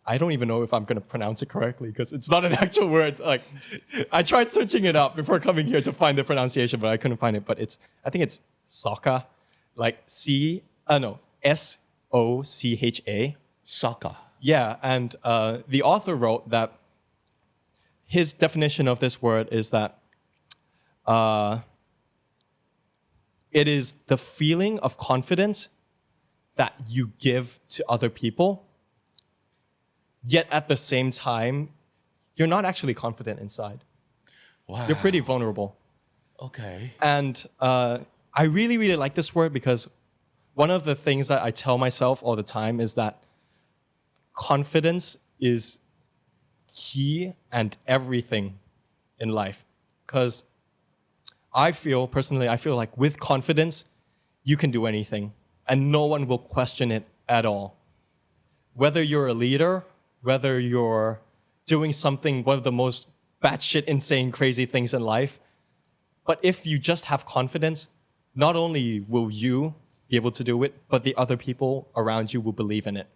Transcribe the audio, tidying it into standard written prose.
I don't even know if I'm going to pronounce it correctly because it's not an actual word. Like, I tried searching it up before coming here to find the pronunciation, but I couldn't find it. But I think it's Socha, like Socha. Soccer. Yeah, and the author wrote that his definition of this word is that it is the feeling of confidence that you give to other people, yet at the same time, you're not actually confident inside. Wow. You're pretty vulnerable. Okay. And I really, really like this word because one of the things that I tell myself all the time is that confidence is key and everything in life. Because I feel like with confidence, you can do anything and no one will question it at all. Whether you're a leader, whether you're doing something, one of the most batshit insane, crazy things in life, but if you just have confidence, not only will you be able to do it, but the other people around you will believe in it.